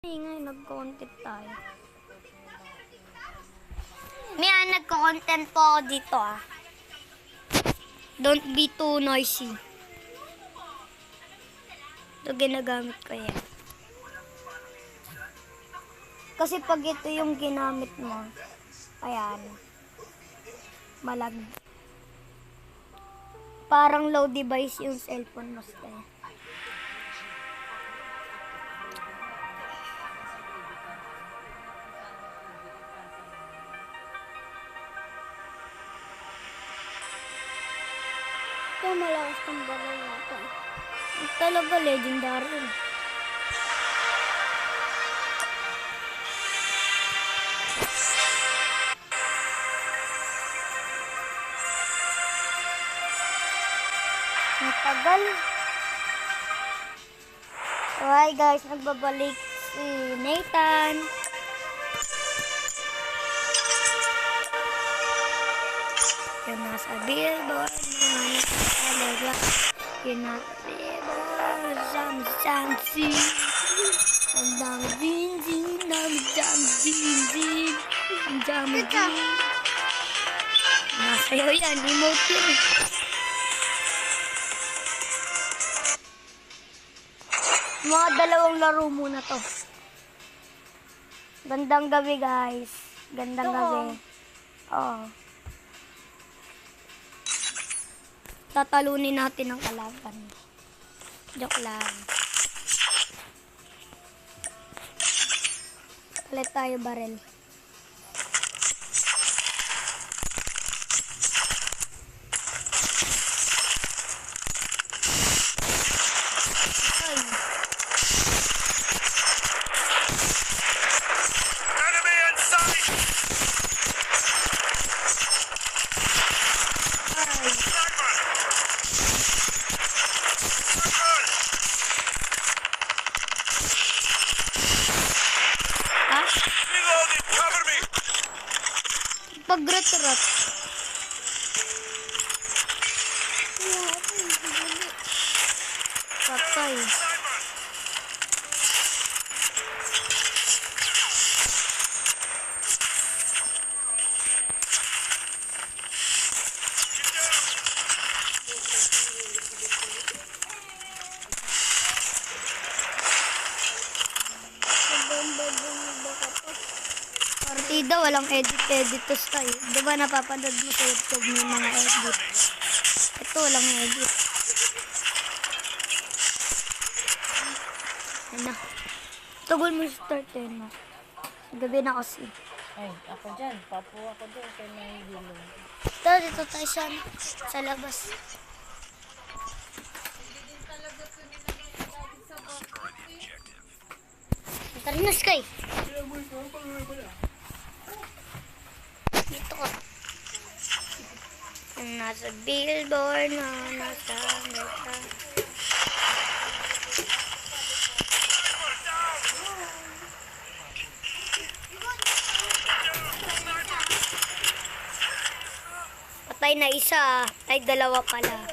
Ngayon, nag-content tayo. Mia, nagko-content po ako dito Don't be too noisy. Ito ginagamit ko yan. Kasi pag ito yung ginamit mo, ayan, malag. Parang low device yung cellphone mo. Ito, malakas ng baril nato. Talaga legendary. Matagal. So, hi guys, nagbabalik si Nathan. Yung nasa billboard na nakakalaga. Yung nasa billboard, samsi. Ang dami din, dami din. Nasayaw yan, emote yun. Mga dalawang laro muna to. Gandang gabi guys. Gandang gabi. Oo. Tatalunin natin ang kalaban. Joke lang. Palit tayo barel. Enemy in sight! Ay. Sniper! Sniper! Ha? Reloading! Cover me! Pag-rat-rat. Patay. Sniper! Get down! Partida, walang edit tayo. Di ba napapanood mo sa YouTube may mga edit? Ito, walang edit. Ano? Tugol mo start yun, no? Gabi na kasi. Ay, ako dyan. Papo ako dyan kay may gilong. Dito tayo sa labas. Tara na, Sky. Dito ka. Nasa billboard na nasa gata. Patay na isa. Ay, dalawa pala.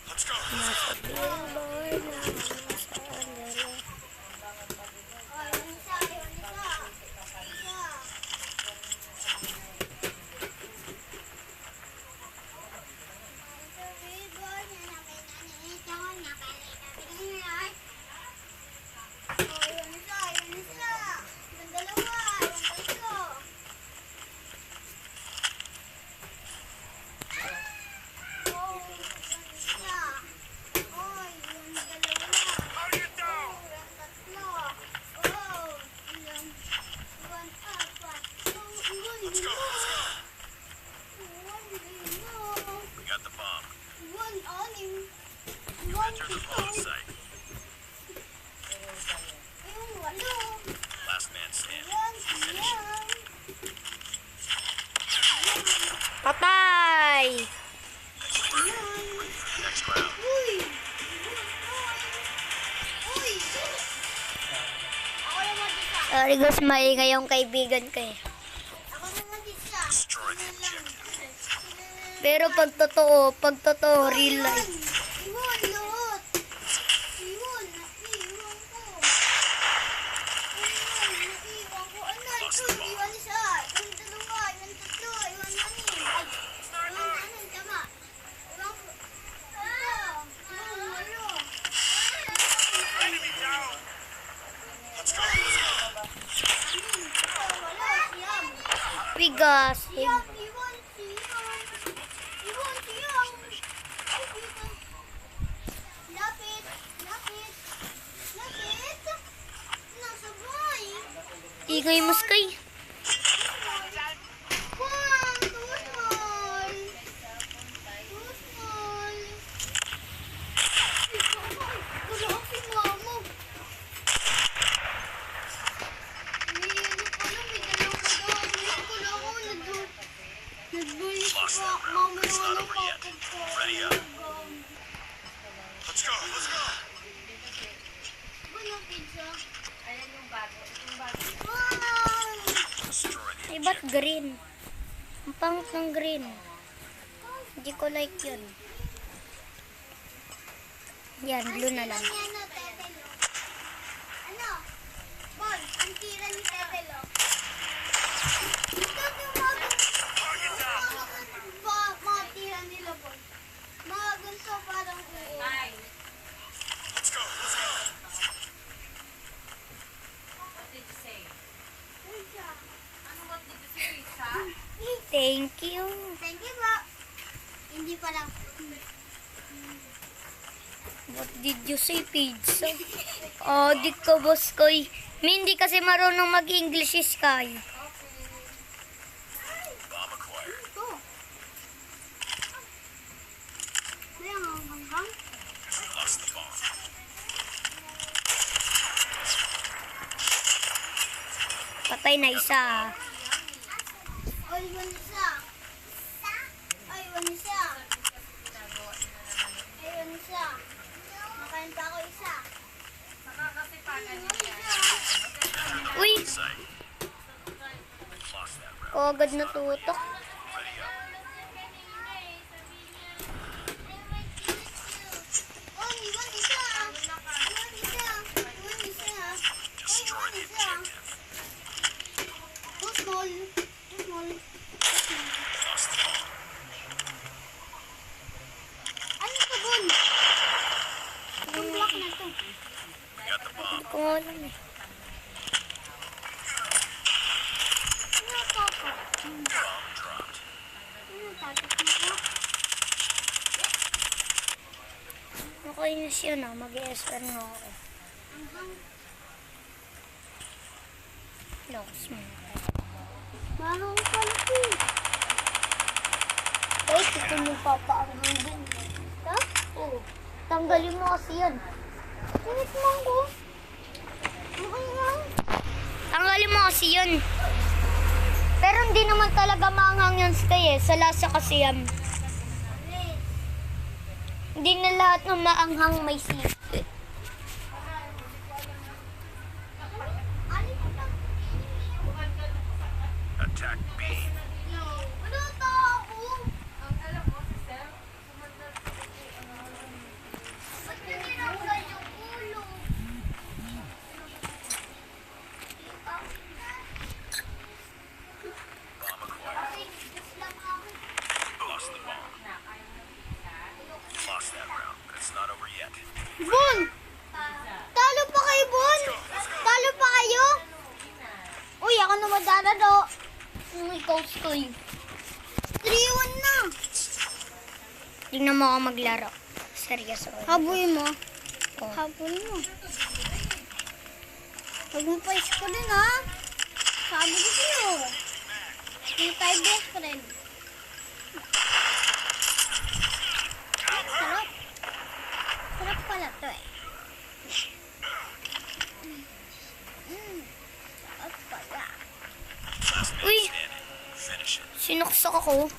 Let's go! Nasa billboard na nasa gata. Target down! Let's go! We got the bomb. Enter the bomb site. Last man standing. Finish it. Patay! Next round. Sorry guys, maingay yung kaibigan ko eh. Destroy the objective. Pero pag totoo, real life. Basig. Iwan siyang. Lapit. Nasabay. Ingay mo, Sky. Wow, tusmol. Wala si mama. May nagbulis pa. Mama It's yung not over yet. kapag ko. Ready up. Let's go. Wala pizza. Destroy the Ay, ba't green? Ang pangit ng green. Hindi ko like yun. Yan, blue na lang. Ano? Bon, ang tira ni Tete Lo. Ito yung mga tira nila, Bon. Mga ganito parang uo. Let's go. Thank you. Thank you po. Hindi pa lang. What did you say, pizza? Oh, di ko, boss ko. Hindi kasi marunong mag-English si Sky. Bomb acquired. Ito. Kaya nga, hanggang. Lost the bomb. Patay na isa. Ay, one isa. Ay, one isa. Ay, one isa. Nakain pa ako isa. Uy, Sight. Lost that round. kagad natutok. Ready up. Oh, one isa. One isa. One isa. Destroy the objective. Too small. Too small. Lost the bomb. Ano ito, Bon? Itong block na to. We got the bomb. Kung alam eh. Ano ito ako? Bomb dropped. Ano tatak mo ko? Nakainis yun ah. Mag-ESR nga ako. Lakas mo. Mahal ka laki. Ay, ito yung papaanghang din. Ito? Oo. Tanggalin mo kasi yan. Init mo ko. Okay lang. Tanggalin mo kasi yan. Pero hindi naman talaga maanghang yan, Sky eh. Sa lasa kasi yan. Hindi na lahat ng maanghang may sisi. Attack B. Ano ito ako? Ba't nanirawan yung ulo? Bomb acquired. Just lang ako. Lost the bomb. Lost that round, but it's not over yet. Bon! Talo pa kayo, Bon! Talo pa kayo? Uy, ako na madadado. Ikaw, Sky. 3-1 na. Tingnan mo ako maglaro. Seryoso. Habulin mo. Oh. Habulin mo. Huwag mo pa isko din, ha? Sabi ko sa'yo. Hindi tayo best friend. Sarap. Sarap pala to eh. Sarap pala. Last man Uy! standing. Finish it. Sinuksak ako.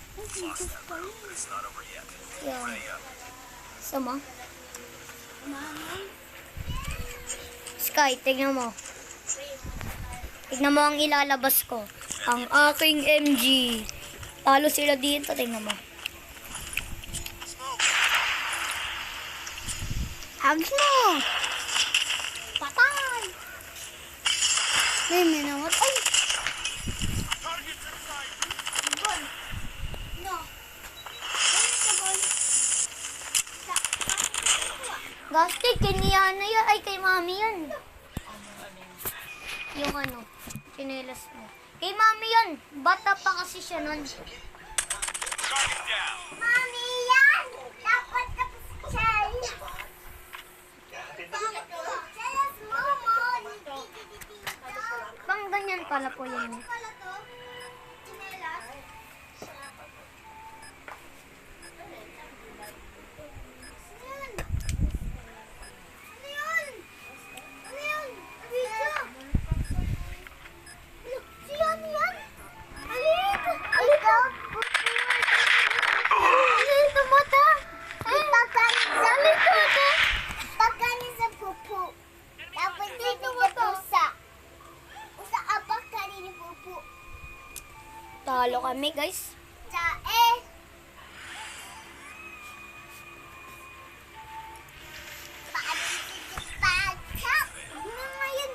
Lost that round, but it's not over yet. Yeah. Ready up. Sama. Mama. Sky, tignan mo. Tignan mo ang ilalabas ko. Ang aking MG. Talo sila dito, tignan mo. Hugs mo! Patay! May nawat. Ay! Bon! No! Gasti, kay Niana yan. Ay, kay Mami yan. Yung ano, chinelas mo. Kay mami yan. Bata pa kasi siya nun. Target down. Mami yan! Dapat tapos siya. Jealous Momo! Pang ganyan pala po yun. Pala to? Chinelas? Ano yun? Ano yun? Video! Si Yan yan? Alik! Ito? Ito mata? Pagkanin sa pupo. Tapos dito sa pusa. Usa apak kanin ni pupo. Talo kami guys. Chae. Pagsak. Ano nga yun?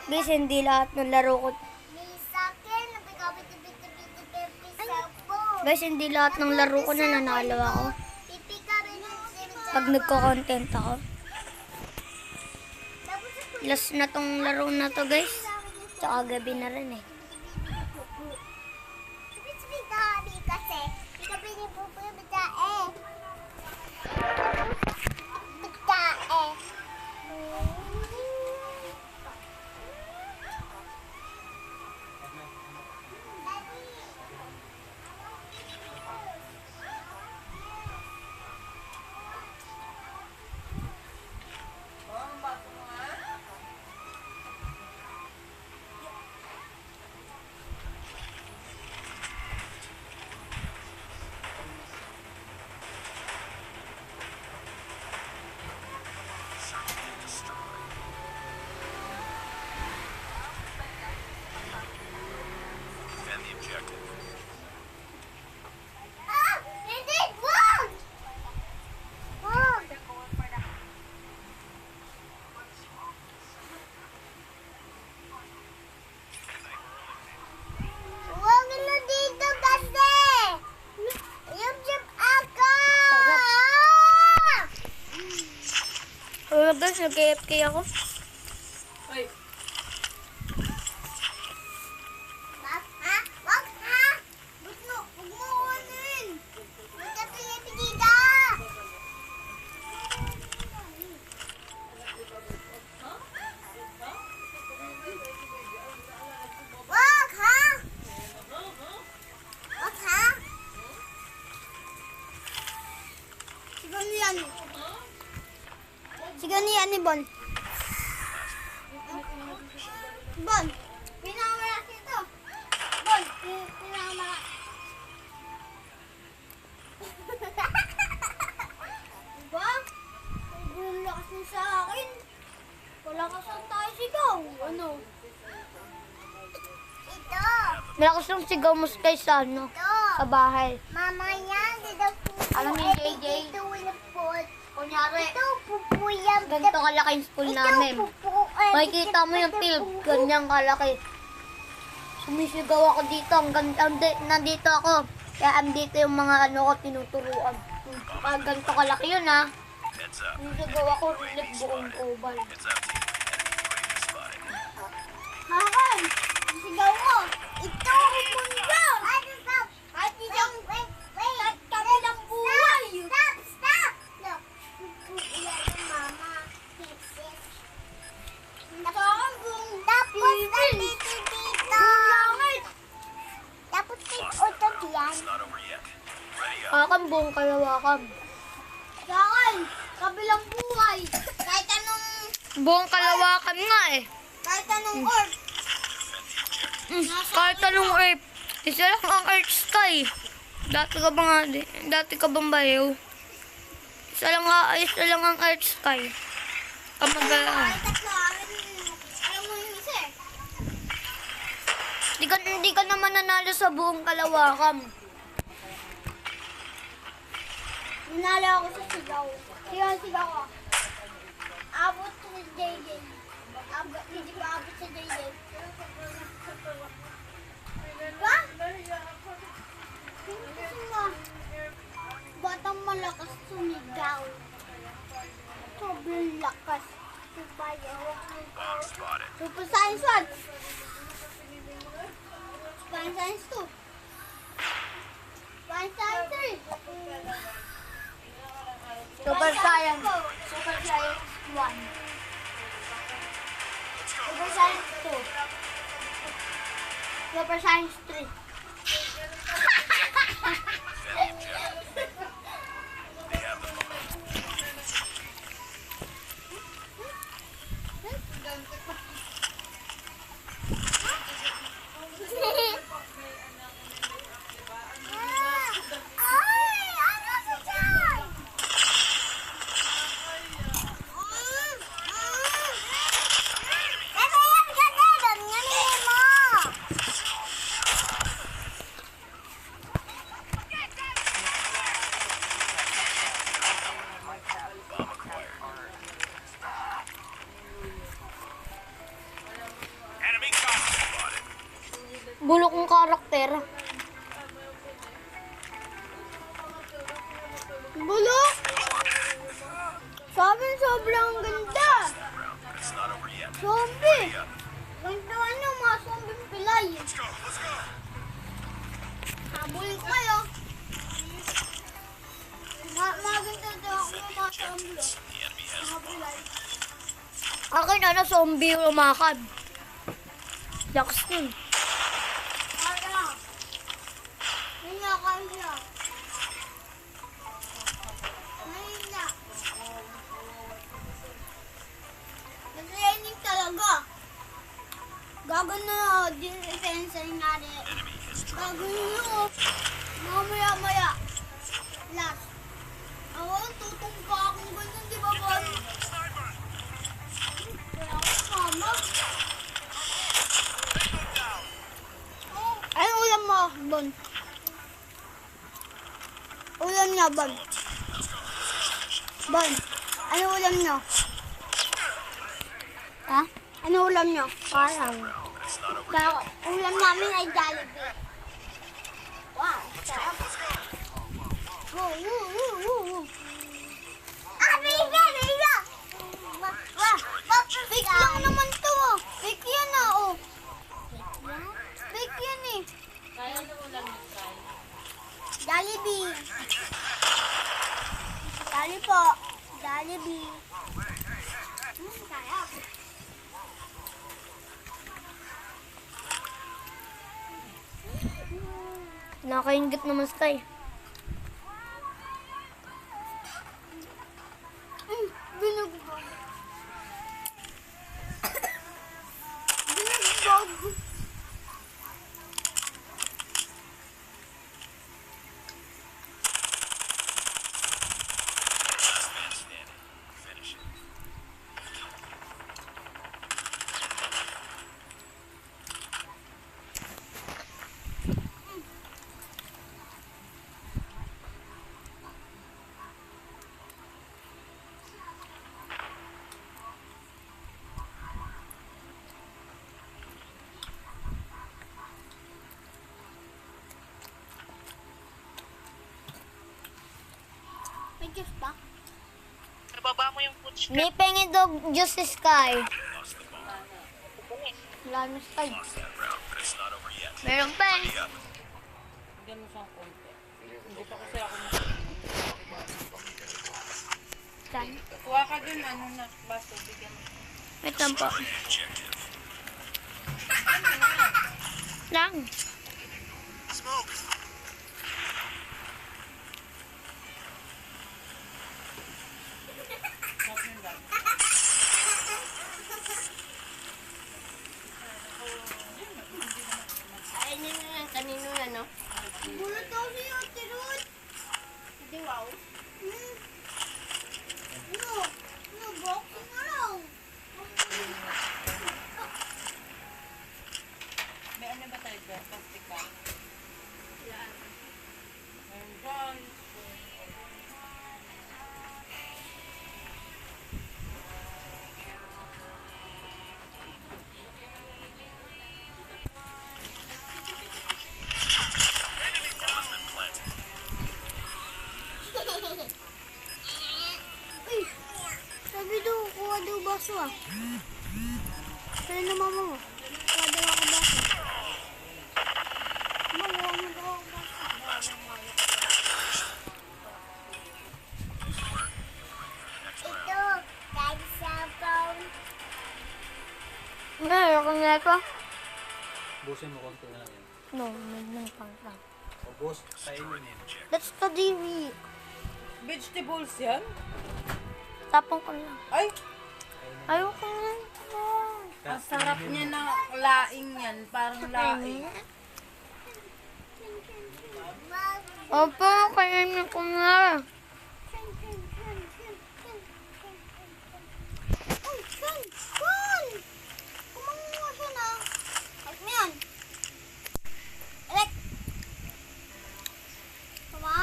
Guys, hindi lahat ng laro ko. May sakin. Napikapit-pit-pit-pit sa po. Guys, hindi lahat ng laro ko na nanalo ako. Pipi ka rin yung sirja. Pag nagko-content ako. Tapos sa Last na tong laro na to guys. Tsaka gabi na rin eh. Sabi kasi, sabi ni Pupo yung bitae. Bitae. Defend the objective. Ah! Hindi! Wag! Wag! Wag na dito kasi! Yung jeep ako! Oh guys, nag-AFK ako. Wag ha? Wag ha? Wag mo kunin! Wag ka pinipigida! Wag ha? Wag ha? Sigaw niya ni. Sigaw niya ni Bon. Bon, pinakamalaki ito. Bon, pinakamalaki. Diba? Ang lakas niya sa akin. Wala ka saan tayo sigaw. Ano? Ito. Malakas yung sigaw mo guys sa ano. Ito. Sa bahay. Mama yan, dito pupo. Alam ni JJ? Ito ulapot. Kunyari, Ito pupo yan. ganito kalaki yung school namin. Ito pupo. Makikita mo yung field, ganyan kalaki. Sumisigaw ako dito, nandito ako. Kaya andito yung mga ano ko tinuturuan. Pag ganito kalaki yun ha. Heads up. Sumisigaw ako, flip buong oval. Heads up team. Enemy spotted. Hakan, sigaw ko. Ito pupunta. Ano stop? Kahit isang kabilang buhay. Stop, stop. Look, pupuyan ng mama. Kisses. Tapos nandito dito. Tapos utot yan. It's not over yet. Ready up. Kakam buong kalawakam. Hakan, kabilang buhay. Kahit anong Buong kalawakam nga eh. orb. Kahit anong earth. Isa lang ang earth sky. Dati ka bang bayaw? Isa lang ang earth sky. Kamagala. Kahit tatlo, alam mo yung isa eh. Hindi ka naman nanalo sa buong kalawakam. Nanalo ako sa sigaw. Sigaw ko. Abot sa JJ. Hindi ko abot sa JJ. Diba? Kasi nga, batang malakas sumigaw. Sobrang lakas. Diba yun? Bomb spotted. Super Science One. One science 2. One science 3. Super Science. Super Science 1. Super Science 2. Super Science 3. They have the ball. Ay! Ano si Chay? Kasi yung ganun, nganin mo! Bomb acquired. Enemy copter spotted. Bulok ng karakter. Bulok! Sabi sobrang ganda! Round, but it's not over yet. Zombie! Yeah. Ganda ano, mga zombie pilay. Let's go. Let's go. Habulin ko kayo. Maganda daw ako ng mga zombie. The enemy has Mga pilay. Akin ano, zombie umakad. Lakas nun. Kaya lang. Ngayon na kaya. Ngayon na. Nag-training talaga. Gagano din defense nga rin. enemy has dropped. Gagano. Mamaya-maya. Last. Ako, tutumpa akong ganyan, di ba, Bon? Kaya ako, mama. Anong ulam mo, Bon? Ulam niya, Bon. Bon, anong ulam niyo? Ha? Anong ulam niyo? Parang. Kaya ulam namin ay Jollibee. Wow, sarap. Woo, woo, woo, woo, woo. Ah, baby, baby! Fake lang naman to, oh. Fake yan, ah, oh. Fake yan, eh. Kaya na ulam ni Kai. Jollibee. Dali po. Jollibee. Sarap. Nakaingit naman sa tayo. Binugbog. Binugbog. Last man standing. Finish it. May juice ba? Nababa mo yung food May pengi dog juice sky. Lost the ball. Wala na sky. Lost that round, but it's not over yet. Meron peng. Ready up. Bigyan mo siyang konti. Hindi pa kasi ako Saan? Kuha ka dun, ano na, baso, bigyan mo. Wait lang po. Destroy the objective. Lang. Smoke. Kanino yan, no? Bulot daw si Ate Ruth. Hindi, wow. Ano? Ano? Boxing na lang. May ano ba tayo dyan? Plastic ba? Yan. Meron dyan. Bomb has been planted. Uy, sabi daw, kuha daw baso ah. Sabi na mama mo, kuha daw ako baso. Manguha mo daw. Ito, daddy cellphone. Hindi, ayoko nga ito. Busin mo konti na lang yan. No, may pang. O bus, kainin yun. That's the dairy. Vegetables yan? Tapong ko lang. Ay, Ayoko nga ito. ang sarap niya ng laing yan. Parang laing. Opo, kainin ko nga. Ay, Sean! Sean! Kumanguha siya na. Like mo yan. Elek! Tama?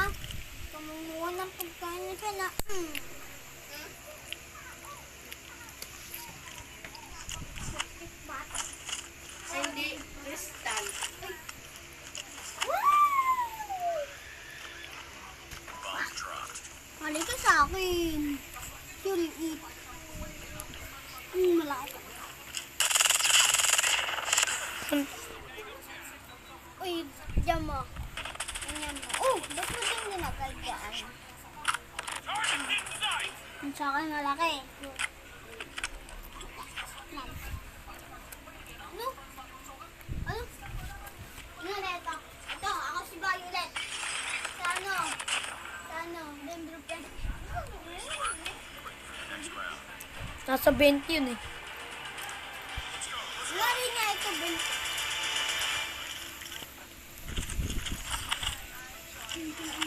Kumanguha ng pagkain na siya na. Hindi, crystal. Bomb dropped. Mali ka sa akin. You'll eat. Malaki. Uy, diyan mo. Ganyan mo. Oh, ba't mo din dinagalgaan? Target in sight. Ang sa akin malaki. Ano? Ano? Ano na ito? Ito, ako si Violet. Sa ano? Sa ano? Dendro Pest. Next round. Nasa 20 yun eh. Lari nga ito, Ben.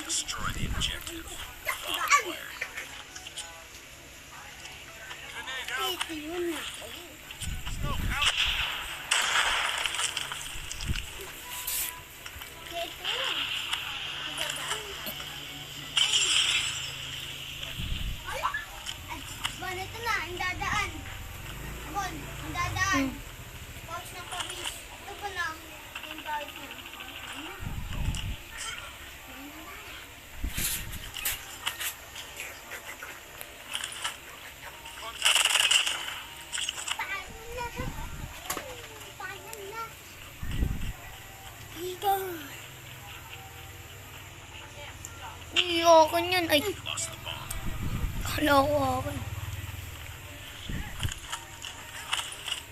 Destroy the objective. Ito yun na. Smoke out. Ito yun. Ala! Ay, Bon, ito na, ang dadaan. Bon, ang dadaan. Pouch ng Paris. Ito pa lang. Yung pouch niya. Paano na? Paano na? Ito. Ayoko niyan. Ay, Lost the bomb. kala ko ako.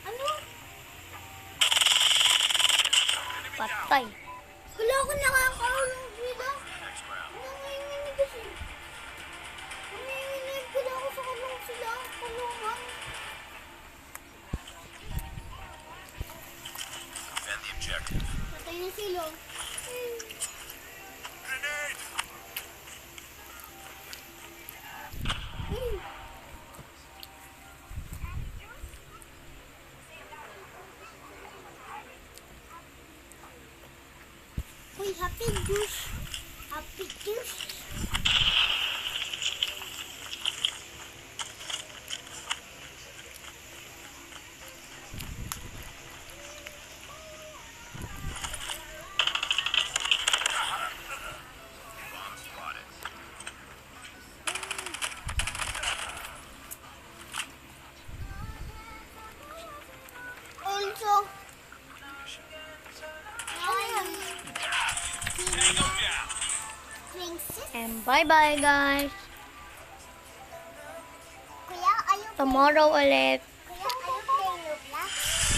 Ano? Patay. Wala ko nakakaulong sila. Next round. Nanginginig kasi. Nanginginig pala ako sa kulong sila. Kulungan. Defend the objective. Patay na sila. Grenade. Uy, happy juice. Happy juice. Bomb spotted. Also, ngayon, Tango down. princess. And bye-bye guys. Kuya, ayaw ko. Tomorrow ulit.